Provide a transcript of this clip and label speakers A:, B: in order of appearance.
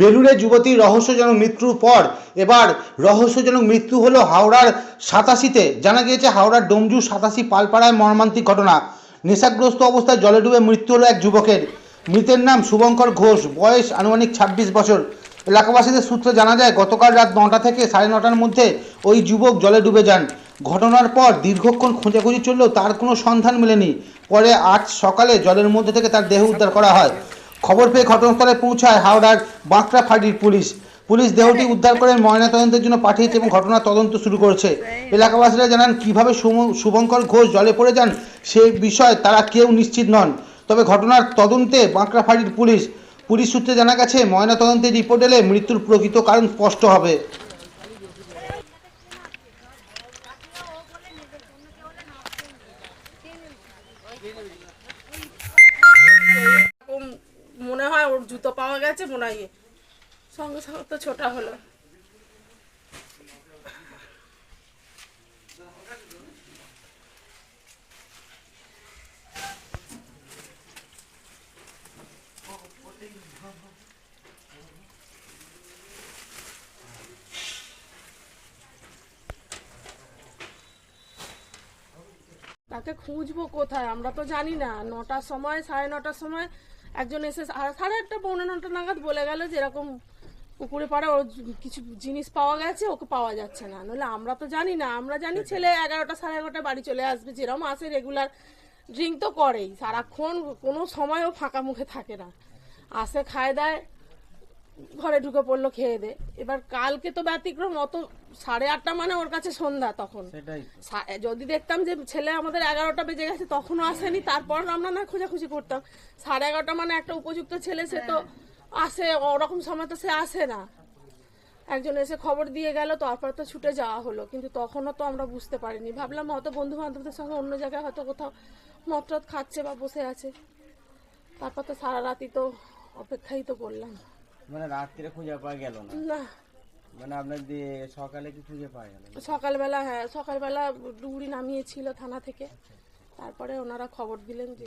A: বেলুড়ে যুবতীর রহস্যজনক মৃত্যুর পর এবার রহস্যজনক মৃত্যু হলো হাওড়ার 87-তে। জানা গিয়েছে হাওড়ার ডোমজুর 87 পালপাড়ায় মর্মান্তিক ঘটনা। নেশাগ্রস্ত অবস্থায় জলে ডুবে মৃত্যু হলো এক যুবকের। মৃতের নাম শুভঙ্কর ঘোষ, বয়স আনুমানিক 26 বছর। এলাকাবাসীদের সূত্রে জানা যায় গতকাল রাত 9টা থেকে 9:30টার মধ্যে ওই যুবক জলে ডুবে যান। ঘটনার পর দীর্ঘক্ষণ খোঁজাখুঁজি চললেও তার কোনো সন্ধান মেলেনি। পরে আজ সকালে জলের মধ্যে থেকে তার দেহ উদ্ধার করা হয়। খবর পেয়ে ঘটনাস্থলে পৌঁছায় হাওড়ার বাঁকড়া ফাঁড়ির পুলিশ। পুলিশ দেহটি উদ্ধার করে ময়নাতদন্তের জন্য পাঠিয়েছে এবং ঘটনার তদন্ত শুরু করেছে। এলাকাবাসীরা জানান কিভাবে শুভঙ্কর ঘোষ জলে পড়ে যান সেই বিষয়ে তারা কেউ নিশ্চিত নন। তবে ঘটনার তদন্তে বাঁকড়া ফাঁড়ির পুলিশ সূত্রে জানা গেছে ময়নাতদন্তের রিপোর্ট এলে মৃত্যুর প্রকৃত কারণ স্পষ্ট হবে।
B: মনে হয় ওর জুতো পাওয়া গেছে, মনে হয় সঙ্গে সঙ্গে তো ছোটা হলো। তাকে খুঁজবো কোথায়, আমরা তো জানি না। 9টার সময়, 9:30টার সময় একজন এসে 8:30 পৌনে 9টা নাগাদ বলে গেল যে এরকম পুকুরে পাড়ে ওর কিছু জিনিস পাওয়া গেছে, ওকে পাওয়া যাচ্ছে না। নইলে আমরা তো জানি না, আমরা জানি ছেলে 11টা 11:30 বাড়ি চলে আসবে, যেরকম আসে রেগুলার ড্রিঙ্ক তো করেই সারাক্ষণ, কোনো সময় ও ফাঁকা মুখে থাকে না, আসে খায় দেয়, ঘরে ঢুকে পড়লো খেয়ে দে। এবার কালকে তো ব্যতিক্রম, অত 8:30 মানে ওর কাছে সন্ধ্যা। তখন যদি দেখতাম যে ছেলে আমাদের 11টা বেজে গেছে তখনও আসেনি, তারপর আমরা না খোঁজাখুঁজি করতাম। 11:30 মানে একটা উপযুক্ত ছেলে, সে তো আসে, ওরকম সময় তো সে আসে না। একজন এসে খবর দিয়ে গেল, তারপর তো ছুটে যাওয়া হলো, কিন্তু তখনও তো আমরা বুঝতে পারিনি। ভাবলাম হয়তো বন্ধু বান্ধবদের সঙ্গে অন্য জায়গায় হয়তো কোথাও মদ খাচ্ছে বা বসে আছে। তারপর তো সারা রাতই তো অপেক্ষাই তো করলাম।
C: মানে রাত্রে খুঁজে পাওয়া গেল না?
B: না,
C: মানে আপনার সকালে কি খুঁজে পাওয়া গেল?
B: সকালবেলা, হ্যাঁ সকালবেলা ডুবুরি নামিয়েছিল থানা থেকে, তারপরে ওনারা খবর দিলেন যে